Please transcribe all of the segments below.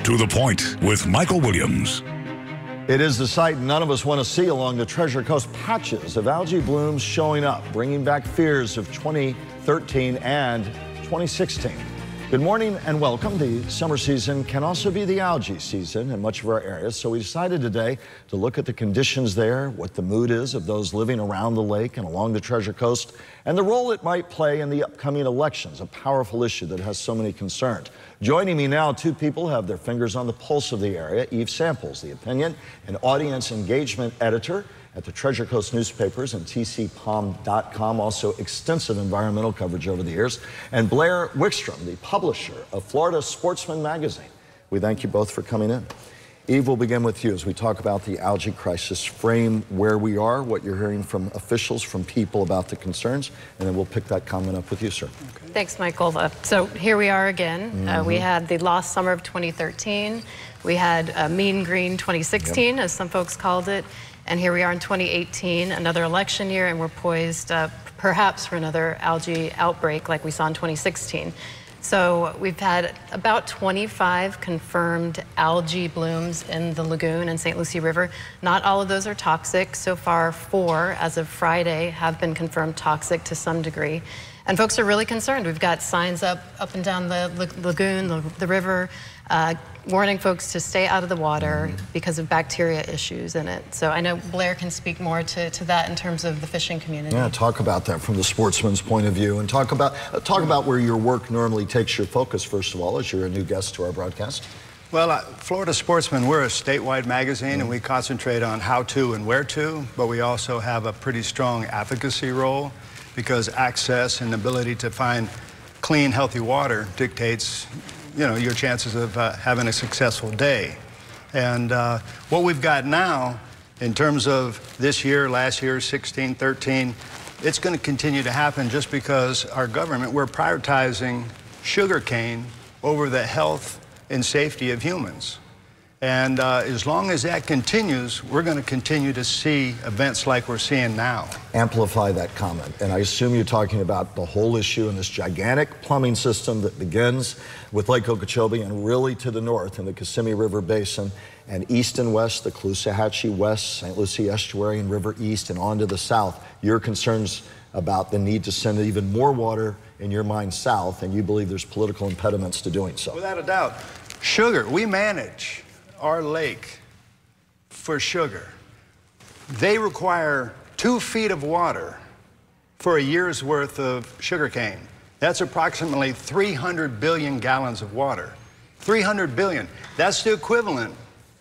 To the Point with Michael Williams. It is the sight none of us want to see along the Treasure Coast. Patches of algae blooms showing up, bringing back fears of 2013 and 2016. Good morning and welcome. The summer season can also be the algae season in much of our areas, so we decided today to look at the conditions there, what the mood is of those living around the lake and along the Treasure Coast, and the role it might play in the upcoming elections, a powerful issue that has so many concerns. Joining me now, two people have their fingers on the pulse of the area. Eve Samples, the opinion and audience engagement editor at the Treasure Coast newspapers and tcpom.com, also extensive environmental coverage over the years, and Blair Wickstrom, the publisher of Florida Sportsman magazine. We thank you both for coming in. Eve, we'll begin with you as we talk about the algae crisis, frame where we are, what you're hearing from officials, from people about the concerns, and then we'll pick that comment up with you, sir. Okay. Thanks, Michael. So here we are again. We had the lost summer of 2013. We had mean green 2016, as some folks called it. And here we are in 2018, another election year, and we're poised perhaps for another algae outbreak like we saw in 2016. So we've had about 25 confirmed algae blooms in the lagoon and St. Lucie River. Not all of those are toxic. So far, 4, as of Friday, have been confirmed toxic to some degree. And folks are really concerned. We've got signs up and down the lagoon, the river, warning folks to stay out of the water because of bacteria issues in it. So I know Blair can speak more to that in terms of the fishing community. Yeah, talk about that from the sportsman's point of view, and talk about where your work normally takes your focus, first of all, as you're a new guest to our broadcast. Well, Florida Sportsman, we're a statewide magazine, and we concentrate on how to and where to, but we also have a pretty strong advocacy role, because access and ability to find clean, healthy water dictates, your chances of having a successful day. And what we've got now, in terms of this year, last year, 16, 13, it's going to continue to happen just because our government, we're prioritizing sugarcane over the health and safety of humans. And as long as that continues, we're going to continue to see events like we're seeing now. Amplify that comment. And I assume you're talking about the whole issue in this gigantic plumbing system that begins with Lake Okeechobee and really to the north in the Kissimmee River Basin, and east and west, the Caloosahatchee West, St. Lucie Estuary and River East, and on to the south. Your concerns about the need to send even more water, in your mind, south, and you believe there's political impediments to doing so. Without a doubt. Sugar, we manage our lake for sugar. They require 2 feet of water for a year's worth of sugarcane. That's approximately 300 billion gallons of water. 300 billion. That's the equivalent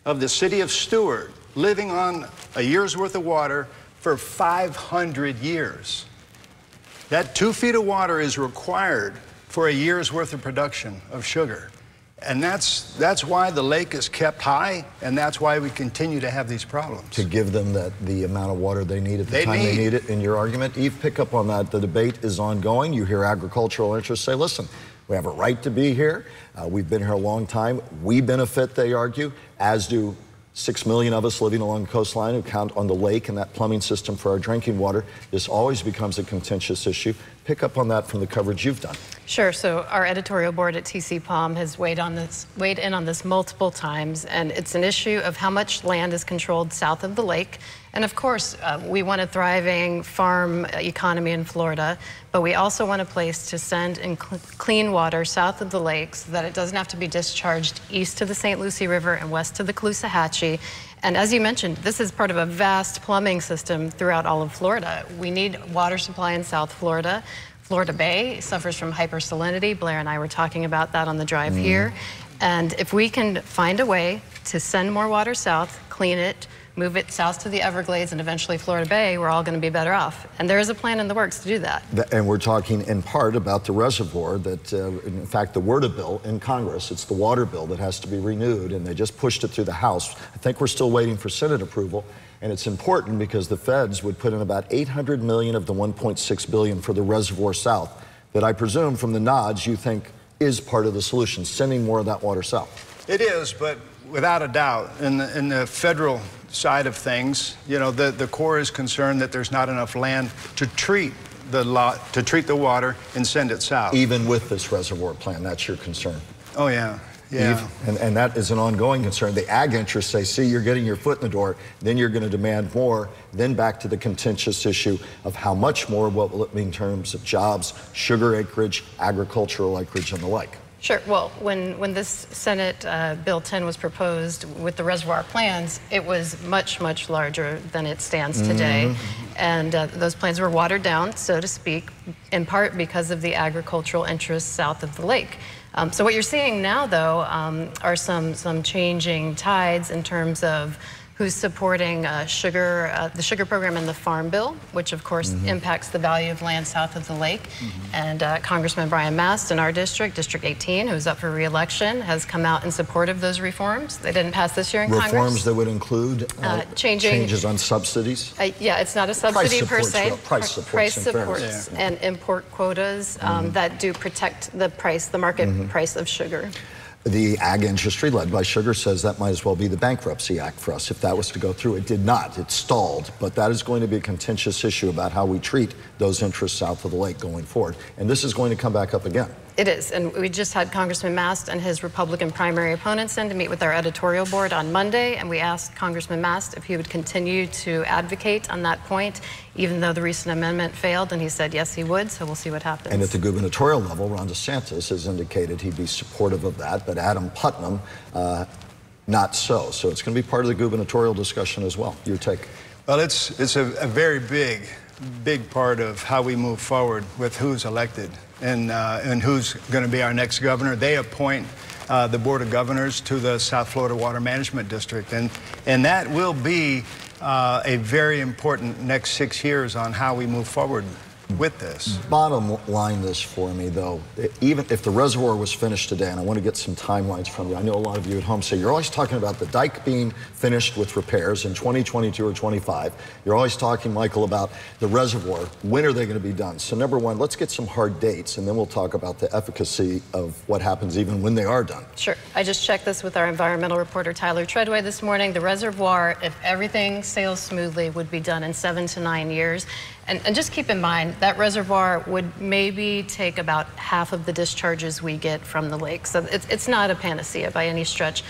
of the city of Stewart living on a year's worth of water for 500 years. That 2 feet of water is required for a year's worth of production of sugar. And that's why the lake is kept high, and that's why we continue to have these problems. To give them the amount of water they need at the time they need it, in your argument. Eve, pick up on that. The debate is ongoing. You hear agricultural interests say, listen, we have a right to be here. We've been here a long time. We benefit, they argue, as do 6 million of us living along the coastline who count on the lake and that plumbing system for our drinking water. This always becomes a contentious issue. Pick up on that from the coverage you've done. Sure. So our editorial board at TCPOM has weighed in on this multiple times, and it's an issue of how much land is controlled south of the lake. And of course, we want a thriving farm economy in Florida, but we also want a place to send in clean water south of the lake so that it doesn't have to be discharged east to the St. Lucie River and west to the Caloosahatchee. And as you mentioned, this is part of a vast plumbing system throughout all of Florida. We need water supply in South Florida. Florida Bay suffers from hypersalinity. Blair and I were talking about that on the drive here. And if we can find a way to send more water south, clean it, move it south to the Everglades and eventually Florida Bay, we're all going to be better off. And there is a plan in the works to do that. And we're talking in part about the reservoir that, in fact, the WRDA bill in Congress, it's the water bill that has to be renewed, and they just pushed it through the House. I think we're still waiting for Senate approval. And it's important because the feds would put in about 800 million of the 1.6 billion for the reservoir south that I presume from the nods you think is part of the solution, sending more of that water south. It is, but without a doubt, in the federal side of things, the Corps is concerned that there's not enough land to treat the water and send it south. Even with this reservoir plan, that's your concern? Oh, yeah. Yeah. And that is an ongoing concern. The ag interests say, see, you're getting your foot in the door, then you're going to demand more, then back to the contentious issue of how much more, what will it mean in terms of jobs, sugar acreage, agricultural acreage, and the like. Sure. Well, when this Senate Bill 10 was proposed with the reservoir plans, it was much, much larger than it stands today. And those plans were watered down, so to speak, in part because of the agricultural interests south of the lake. So what you're seeing now, though, are some changing tides in terms of who's supporting the sugar program and the Farm Bill, which of course impacts the value of land south of the lake. And Congressman Brian Mast in our district, District 18, who's up for re-election, has come out in support of those reforms. They didn't pass this year in Congress. Reforms that would include changes on subsidies? Yeah, it's not a subsidy per se. Price supports and import quotas that do protect the price, the market price of sugar. The ag industry, led by sugar, says that might as well be the Bankruptcy Act for us if that was to go through. It did not. It stalled. But that is going to be a contentious issue about how we treat those interests south of the lake going forward. And this is going to come back up again. It is, and we just had Congressman Mast and his Republican primary opponents in to meet with our editorial board on Monday, and we asked Congressman Mast if he would continue to advocate on that point, even though the recent amendment failed, and he said yes, he would, so we'll see what happens. And at the gubernatorial level, Ron DeSantis has indicated he'd be supportive of that, but Adam Putnam, not so. So it's going to be part of the gubernatorial discussion as well. Your take? Well, it's a very big part of how we move forward with who's elected and who's going to be our next governor. They appoint the Board of Governors to the South Florida Water Management District, and that will be a very important next 6 years on how we move forward with this. Bottom line this for me, though, even if the reservoir was finished today, and I want to get some timelines from you. I know a lot of you at home say you're always talking about the dike being finished with repairs in 2022 or 25. You're always talking, Michael, about the reservoir. When are they going to be done? So number one, let's get some hard dates, and then we'll talk about the efficacy of what happens even when they are done. Sure. I just checked this with our environmental reporter, Tyler Treadway, this morning. The reservoir, if everything sails smoothly, would be done in 7 to 9 years. And just keep in mind, that reservoir would maybe take about half of the discharges we get from the lake. So it's not a panacea by any stretch.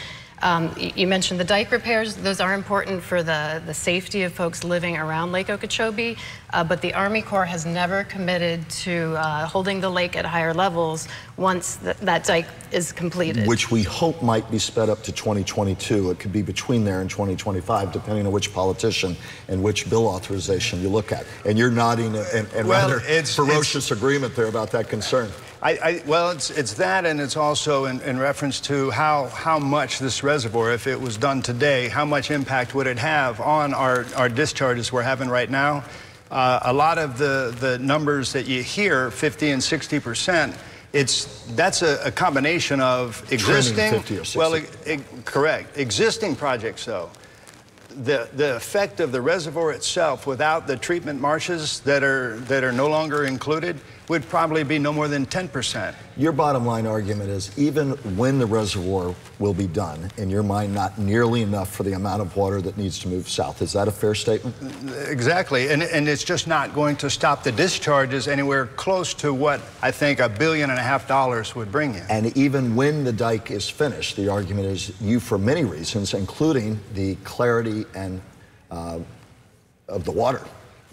You mentioned the dike repairs. Those are important for the safety of folks living around Lake Okeechobee, but the Army Corps has never committed to holding the lake at higher levels once that dike is completed. Which we hope might be sped up to 2022. It could be between there and 2025, depending on which politician and which bill authorization you look at. And you're nodding and well, rather ferocious agreement there about that concern. Well, it's that, and it's also in reference to how much this reservoir, if it was done today, how much impact would it have on our discharges we're having right now. A lot of the numbers that you hear, 50 and 60%, that's a combination of existing, 50 or 60. well, correct, existing projects though. The effect of the reservoir itself without the treatment marshes that are no longer included would probably be no more than 10%. Your bottom line argument is even when the reservoir will be done, in your mind, not nearly enough for the amount of water that needs to move south. Is that a fair statement? Exactly, and it's just not going to stop the discharges anywhere close to what I think $1.5 billion would bring you. And even when the dike is finished, the argument is you, for many reasons, including the clarity and of the water.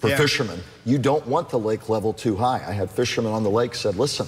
For fishermen, you don't want the lake level too high. I had fishermen on the lake said, listen,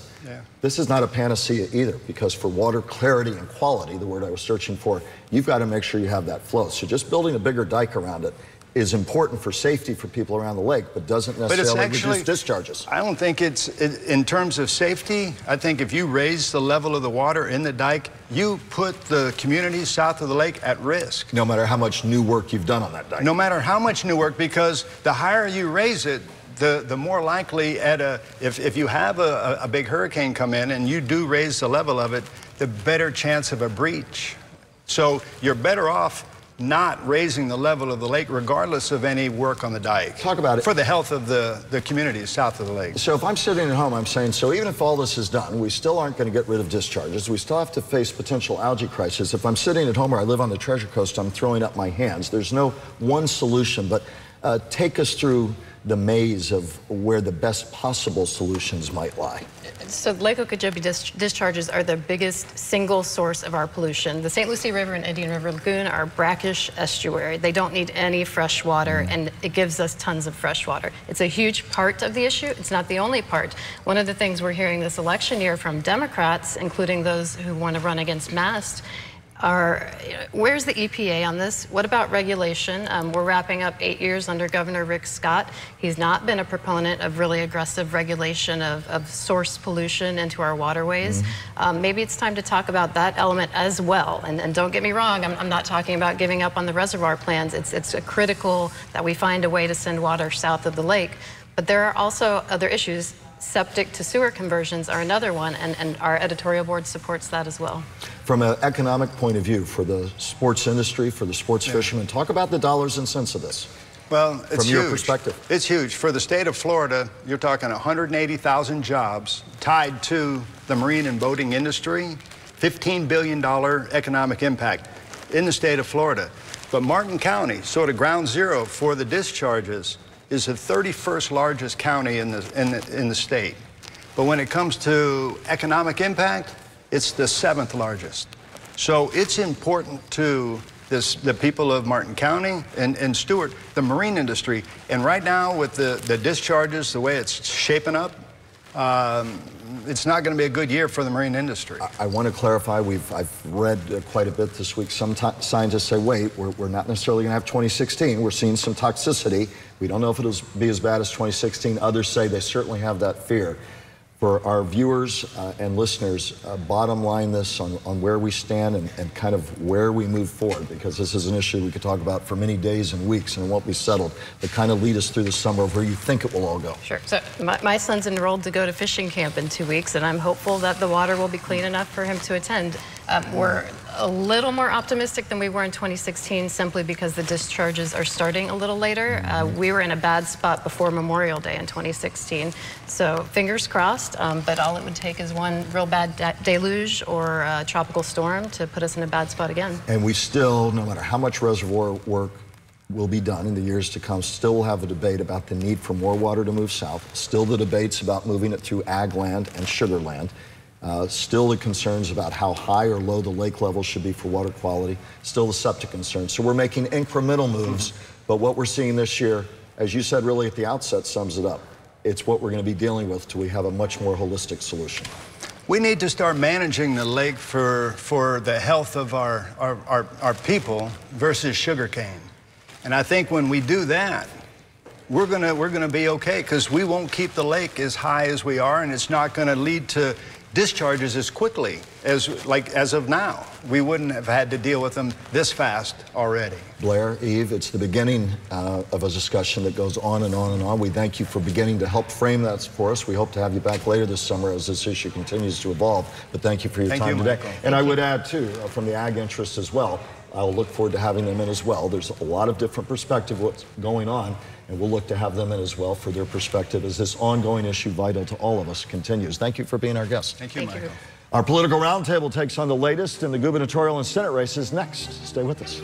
this is not a panacea either, because for water clarity and quality, the word I was searching for, you've got to make sure you have that flow. So just building a bigger dike around it is important for safety for people around the lake, but doesn't necessarily reduce discharges. I don't think in terms of safety, I think if you raise the level of the water in the dike, you put the communities south of the lake at risk. No matter how much new work you've done on that dike. No matter how much new work, because the higher you raise it, the more likely if you have a big hurricane come in and you do raise the level of it, the better chance of a breach. So you're better off not raising the level of the lake regardless of any work on the dike. Talk about it. For the health of the communities south of the lake. So if I'm sitting at home, I'm saying, so even if all this is done, we still aren't going to get rid of discharges. We still have to face potential algae crisis. If I'm sitting at home or I live on the Treasure Coast, I'm throwing up my hands. There's no one solution, but Take us through the maze of where the best possible solutions might lie. So Lake Okeechobee discharges are the biggest single source of our pollution. The St. Lucie River and Indian River Lagoon are brackish estuary. They don't need any fresh water, and it gives us tons of fresh water. It's a huge part of the issue. It's not the only part. One of the things we're hearing this election year from Democrats, including those who want to run against MAST, are, where's the EPA on this? What about regulation? We're wrapping up 8 years under Governor Rick Scott. He's not been a proponent of really aggressive regulation of source pollution into our waterways. Maybe it's time to talk about that element as well. And don't get me wrong, I'm not talking about giving up on the reservoir plans. It's critical that we find a way to send water south of the lake. But there are also other issues. Septic to sewer conversions are another one, and our editorial board supports that as well. From an economic point of view, for the sports industry, for the sports fishermen, talk about the dollars and cents of this. Well, it's from huge. Your perspective. It's huge. For the state of Florida, you're talking 180,000 jobs tied to the marine and boating industry, $15 billion economic impact in the state of Florida. But Martin County, sort of ground zero for the discharges, is the 31st largest county in the state. But when it comes to economic impact, it's the 7th largest. So it's important to the people of Martin County and Stewart, the marine industry. And right now with the discharges, the way it's shaping up, it's not going to be a good year for the marine industry. I want to clarify, I've read quite a bit this week. Some scientists say, wait, we're not necessarily going to have 2016. We're seeing some toxicity. We don't know if it'll be as bad as 2016. Others say they certainly have that fear. For our viewers and listeners, bottom line this on where we stand and kind of where we move forward, because this is an issue we could talk about for many days and weeks and it won't be settled, but kind of lead us through the summer of where you think it will all go. Sure. So my son's enrolled to go to fishing camp in 2 weeks, and I'm hopeful that the water will be clean enough for him to attend. We're a little more optimistic than we were in 2016 simply because the discharges are starting a little later. We were in a bad spot before Memorial Day in 2016. So fingers crossed, but all it would take is one real bad deluge or a tropical storm to put us in a bad spot again. And we still, no matter how much reservoir work will be done in the years to come, still will have a debate about the need for more water to move south, still the debates about moving it through ag land and sugar land. Still the concerns about how high or low the lake level should be for water quality, still the septic concerns. So we're making incremental moves, but what we're seeing this year, as you said really at the outset, sums it up. It's what we're going to be dealing with till we have a much more holistic solution. We need to start managing the lake for the health of our people versus sugarcane. And I think when we do that, we're gonna be okay, because we won't keep the lake as high as we are, and it's not going to lead to discharges as quickly as of now. We wouldn't have had to deal with them this fast already. Blair, Eve, it's the beginning of a discussion that goes on and on and on. We thank you for beginning to help frame that for us. We hope to have you back later this summer as this issue continues to evolve. But thank you for your time today. Michael. And I would add, too, from the ag interest as well, I'll look forward to having them in as well. There's a lot of different perspective what's going on, and we'll look to have them in as well for their perspective as this ongoing issue vital to all of us continues. Thank you for being our guest. Thank you, Michael. Our political roundtable takes on the latest in the gubernatorial and Senate races next. Stay with us.